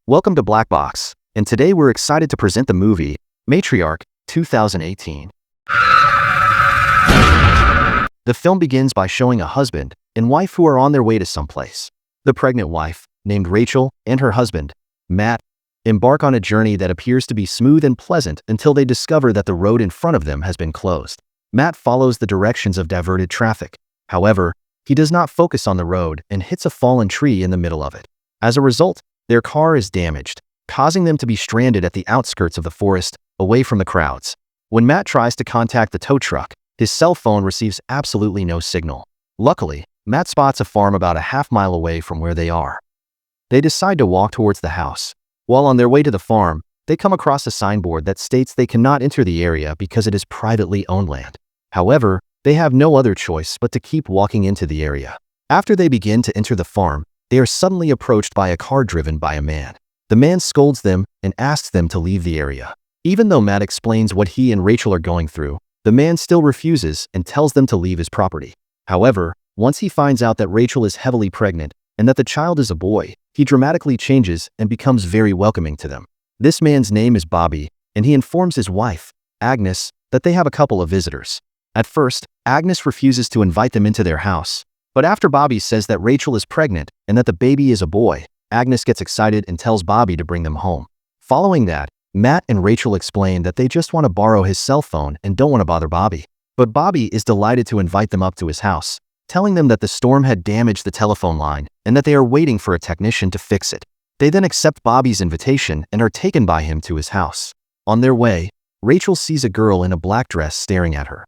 Welcome to Black Box, and today we're excited to present the movie Matriarch 2018. The film begins by showing a husband and wife who are on their way to someplace. The pregnant wife, named Rachel, and her husband, Matt, embark on a journey that appears to be smooth and pleasant until they discover that the road in front of them has been closed. Matt follows the directions of diverted traffic. However, he does not focus on the road and hits a fallen tree in the middle of it. As a result, their car is damaged, causing them to be stranded at the outskirts of the forest, away from the crowds. When Matt tries to contact the tow truck, his cell phone receives absolutely no signal. Luckily, Matt spots a farm about a half-mile away from where they are. They decide to walk towards the house. While on their way to the farm, they come across a signboard that states they cannot enter the area because it is privately owned land. However, they have no other choice but to keep walking into the area. After they begin to enter the farm, they are suddenly approached by a car driven by a man. The man scolds them and asks them to leave the area. Even though Matt explains what he and Rachel are going through, the man still refuses and tells them to leave his property. However, once he finds out that Rachel is heavily pregnant and that the child is a boy, he dramatically changes and becomes very welcoming to them. This man's name is Bobby, and he informs his wife, Agnes, that they have a couple of visitors. At first, Agnes refuses to invite them into their house. But after Bobby says that Rachel is pregnant and that the baby is a boy, Agnes gets excited and tells Bobby to bring them home. Following that, Matt and Rachel explain that they just want to borrow his cell phone and don't want to bother Bobby. But Bobby is delighted to invite them up to his house, telling them that the storm had damaged the telephone line and that they are waiting for a technician to fix it. They then accept Bobby's invitation and are taken by him to his house. On their way, Rachel sees a girl in a black dress staring at her.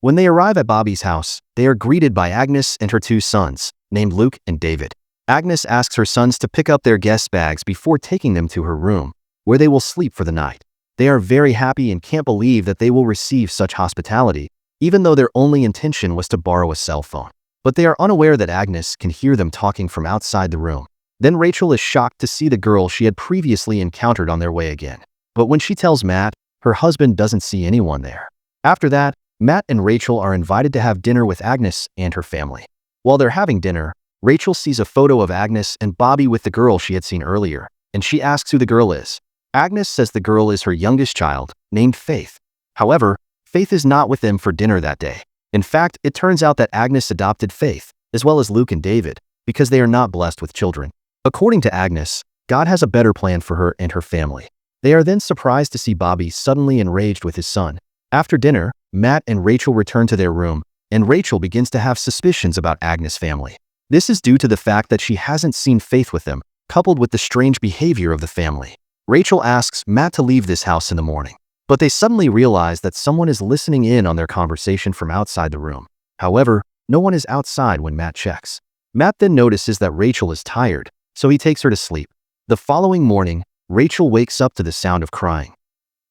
When they arrive at Bobby's house, they are greeted by Agnes and her two sons, named Luke and David. Agnes asks her sons to pick up their guest bags before taking them to her room, where they will sleep for the night. They are very happy and can't believe that they will receive such hospitality, even though their only intention was to borrow a cell phone. But they are unaware that Agnes can hear them talking from outside the room. Then Rachel is shocked to see the girl she had previously encountered on their way again. But when she tells Matt, her husband doesn't see anyone there. After that, Matt and Rachel are invited to have dinner with Agnes and her family. While they're having dinner, Rachel sees a photo of Agnes and Bobby with the girl she had seen earlier, and she asks who the girl is. Agnes says the girl is her youngest child, named Faith. However, Faith is not with them for dinner that day. In fact, it turns out that Agnes adopted Faith, as well as Luke and David, because they are not blessed with children. According to Agnes, God has a better plan for her and her family. They are then surprised to see Bobby suddenly enraged with his son. After dinner, Matt and Rachel return to their room, and Rachel begins to have suspicions about Agnes' family. This is due to the fact that she hasn't seen Faith with them, coupled with the strange behavior of the family. Rachel asks Matt to leave this house in the morning, but they suddenly realize that someone is listening in on their conversation from outside the room. However, no one is outside when Matt checks. Matt then notices that Rachel is tired, so he takes her to sleep. The following morning, Rachel wakes up to the sound of crying.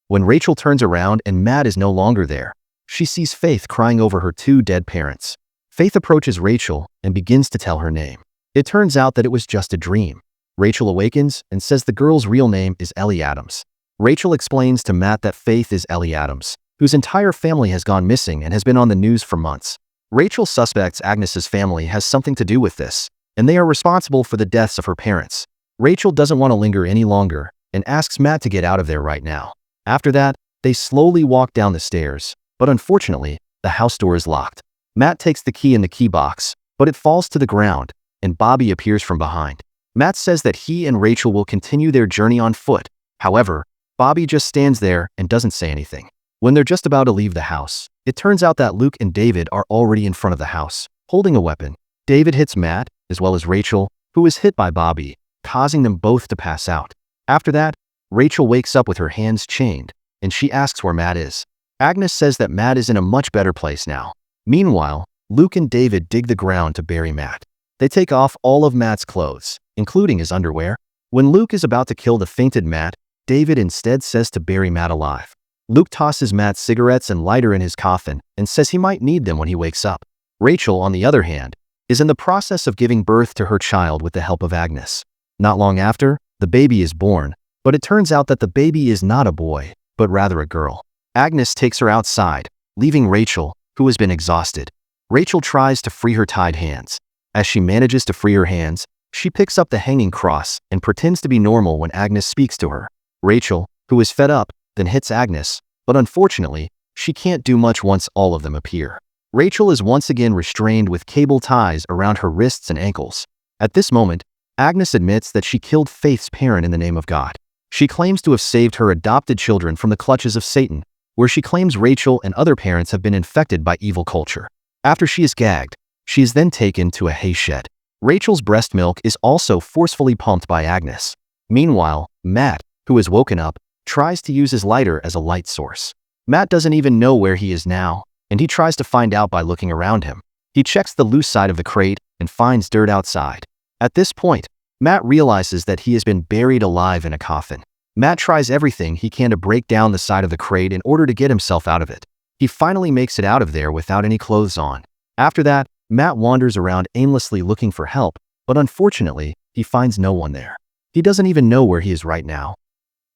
When Rachel turns around and Matt is no longer there, she sees Faith crying over her two dead parents. Faith approaches Rachel and begins to tell her name. It turns out that it was just a dream. Rachel awakens and says the girl's real name is Ellie Adams. Rachel explains to Matt that Faith is Ellie Adams, whose entire family has gone missing and has been on the news for months. Rachel suspects Agnes's family has something to do with this, and they are responsible for the deaths of her parents. Rachel doesn't want to linger any longer and asks Matt to get out of there right now. After that, they slowly walk down the stairs, but unfortunately, the house door is locked. Matt takes the key in the key box, but it falls to the ground, and Bobby appears from behind. Matt says that he and Rachel will continue their journey on foot. However, Bobby just stands there and doesn't say anything. When they're just about to leave the house, it turns out that Luke and David are already in front of the house, holding a weapon. David hits Matt, as well as Rachel, who is hit by Bobby, causing them both to pass out. After that, Rachel wakes up with her hands chained, and she asks where Matt is. Agnes says that Matt is in a much better place now. Meanwhile, Luke and David dig the ground to bury Matt. They take off all of Matt's clothes, including his underwear. When Luke is about to kill the fainted Matt, David instead says to bury Matt alive. Luke tosses Matt's cigarettes and lighter in his coffin and says he might need them when he wakes up. Rachel, on the other hand, is in the process of giving birth to her child with the help of Agnes. Not long after, the baby is born, but it turns out that the baby is not a boy, but rather a girl. Agnes takes her outside, leaving Rachel, who has been exhausted. Rachel tries to free her tied hands. As she manages to free her hands, She picks up the hanging cross and pretends to be normal when Agnes speaks to her. Rachel, who is fed up, then hits Agnes, but unfortunately, she can't do much once all of them appear. Rachel is once again restrained with cable ties around her wrists and ankles. At this moment, Agnes admits that she killed Faith's parent in the name of God. She claims to have saved her adopted children from the clutches of Satan, where she claims Rachel and other parents have been infected by evil culture. After she is gagged, she is then taken to a hay shed. Rachel's breast milk is also forcefully pumped by Agnes. Meanwhile, Matt, who is woken up, tries to use his lighter as a light source. Matt doesn't even know where he is now, and he tries to find out by looking around him. He checks the loose side of the crate and finds dirt outside. At this point, Matt realizes that he has been buried alive in a coffin. Matt tries everything he can to break down the side of the crate in order to get himself out of it. He finally makes it out of there without any clothes on. After that, Matt wanders around aimlessly looking for help, but unfortunately, he finds no one there. He doesn't even know where he is right now.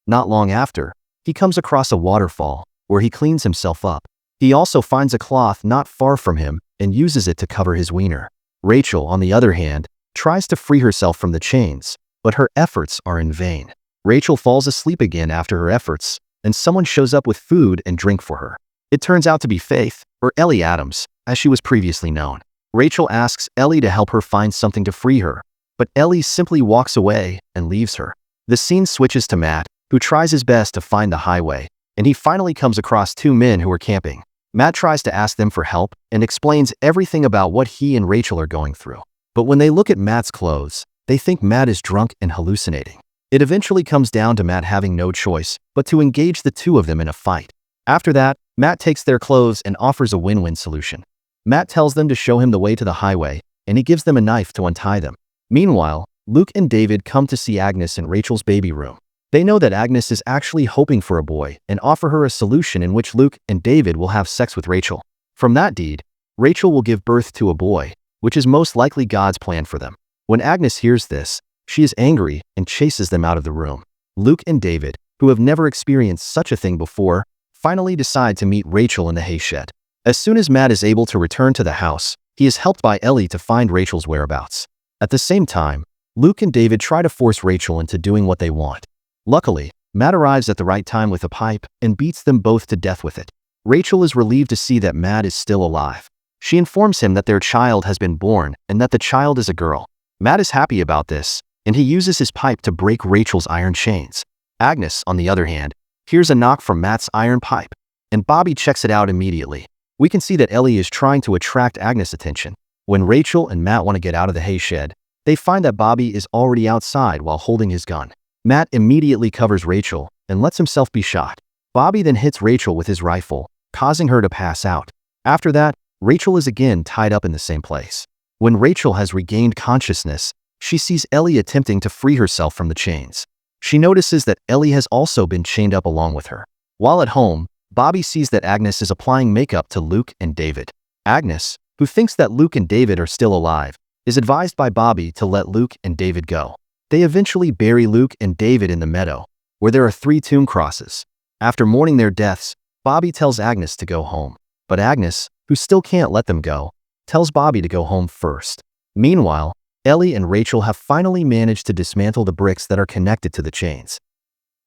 Not long after, he comes across a waterfall, where he cleans himself up. He also finds a cloth not far from him and uses it to cover his wiener. Rachel, on the other hand, tries to free herself from the chains, but her efforts are in vain. Rachel falls asleep again after her efforts, and someone shows up with food and drink for her. It turns out to be Faith, or Ellie Adams, as she was previously known. Rachel asks Ellie to help her find something to free her, but Ellie simply walks away and leaves her. The scene switches to Matt, who tries his best to find the highway, and he finally comes across two men who are camping. Matt tries to ask them for help and explains everything about what he and Rachel are going through. But when they look at Matt's clothes, they think Matt is drunk and hallucinating. It eventually comes down to Matt having no choice but to engage the two of them in a fight. After that, Matt takes their clothes and offers a win-win solution. Matt tells them to show him the way to the highway, and he gives them a knife to untie them. Meanwhile, Luke and David come to see Agnes in Rachel's baby room. They know that Agnes is actually hoping for a boy and offer her a solution in which Luke and David will have sex with Rachel. From that deed, Rachel will give birth to a boy, which is most likely God's plan for them. When Agnes hears this, she is angry and chases them out of the room. Luke and David, who have never experienced such a thing before, finally decide to meet Rachel in the hay shed. As soon as Matt is able to return to the house, he is helped by Ellie to find Rachel's whereabouts. At the same time, Luke and David try to force Rachel into doing what they want. Luckily, Matt arrives at the right time with a pipe and beats them both to death with it. Rachel is relieved to see that Matt is still alive. She informs him that their child has been born and that the child is a girl. Matt is happy about this, and he uses his pipe to break Rachel's iron chains. Agnes, on the other hand, hears a knock from Matt's iron pipe, and Bobby checks it out immediately. We can see that Ellie is trying to attract Agnes' attention. When Rachel and Matt want to get out of the hay shed, they find that Bobby is already outside while holding his gun. Matt immediately covers Rachel and lets himself be shot. Bobby then hits Rachel with his rifle, causing her to pass out. After that, Rachel is again tied up in the same place. When Rachel has regained consciousness, she sees Ellie attempting to free herself from the chains. She notices that Ellie has also been chained up along with her. While at home, Bobby sees that Agnes is applying makeup to Luke and David. Agnes, who thinks that Luke and David are still alive, is advised by Bobby to let Luke and David go. They eventually bury Luke and David in the meadow, where there are 3 tomb crosses. After mourning their deaths, Bobby tells Agnes to go home. But Agnes, who still can't let them go, tells Bobby to go home first. Meanwhile, Ellie and Rachel have finally managed to dismantle the bricks that are connected to the chains.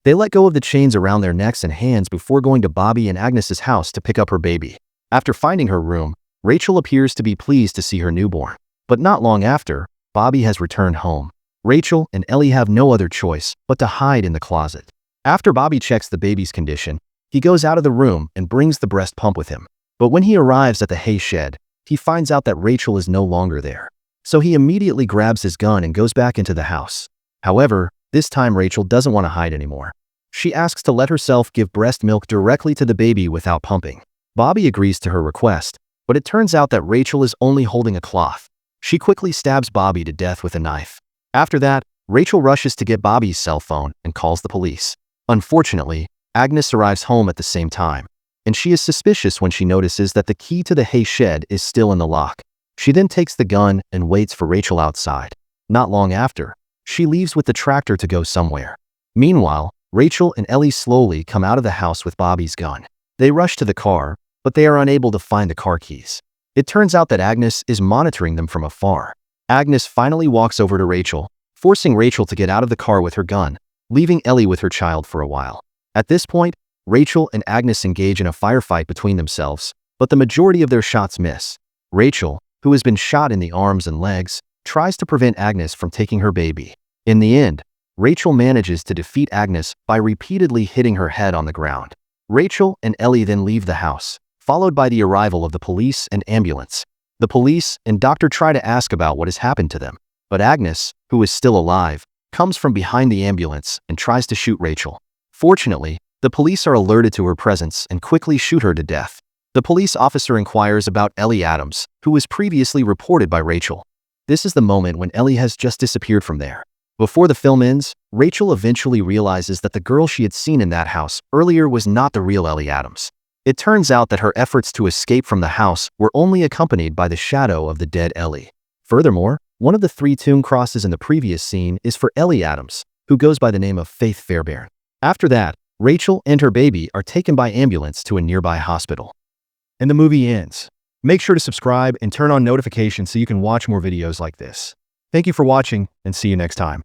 They let go of the chains around their necks and hands before going to Bobby and Agnes's house to pick up her baby. After finding her room, Rachel appears to be pleased to see her newborn. But not long after, Bobby has returned home. Rachel and Ellie have no other choice but to hide in the closet. After Bobby checks the baby's condition, he goes out of the room and brings the breast pump with him. But when he arrives at the hay shed, he finds out that Rachel is no longer there. So he immediately grabs his gun and goes back into the house. However, this time Rachel doesn't want to hide anymore. She asks to let herself give breast milk directly to the baby without pumping. Bobby agrees to her request, but it turns out that Rachel is only holding a cloth. She quickly stabs Bobby to death with a knife. After that, Rachel rushes to get Bobby's cell phone and calls the police. Unfortunately, Agnes arrives home at the same time, and she is suspicious when she notices that the key to the hay shed is still in the lock. She then takes the gun and waits for Rachel outside. Not long after, she leaves with the tractor to go somewhere. Meanwhile, Rachel and Ellie slowly come out of the house with Bobby's gun. They rush to the car, but they are unable to find the car keys. It turns out that Agnes is monitoring them from afar. Agnes finally walks over to Rachel, forcing Rachel to get out of the car with her gun, leaving Ellie with her child for a while. At this point, Rachel and Agnes engage in a firefight between themselves, but the majority of their shots miss. Rachel, who has been shot in the arms and legs, tries to prevent Agnes from taking her baby. In the end, Rachel manages to defeat Agnes by repeatedly hitting her head on the ground. Rachel and Ellie then leave the house, followed by the arrival of the police and ambulance. The police and doctor try to ask about what has happened to them, but Agnes, who is still alive, comes from behind the ambulance and tries to shoot Rachel. Fortunately, the police are alerted to her presence and quickly shoot her to death. The police officer inquires about Ellie Adams, who was previously reported by Rachel. This is the moment when Ellie has just disappeared from there. Before the film ends, Rachel eventually realizes that the girl she had seen in that house earlier was not the real Ellie Adams. It turns out that her efforts to escape from the house were only accompanied by the shadow of the dead Ellie. Furthermore, one of the 3 tomb crosses in the previous scene is for Ellie Adams, who goes by the name of Faith Fairbairn. After that, Rachel and her baby are taken by ambulance to a nearby hospital. And the movie ends. Make sure to subscribe and turn on notifications so you can watch more videos like this. Thank you for watching, and see you next time.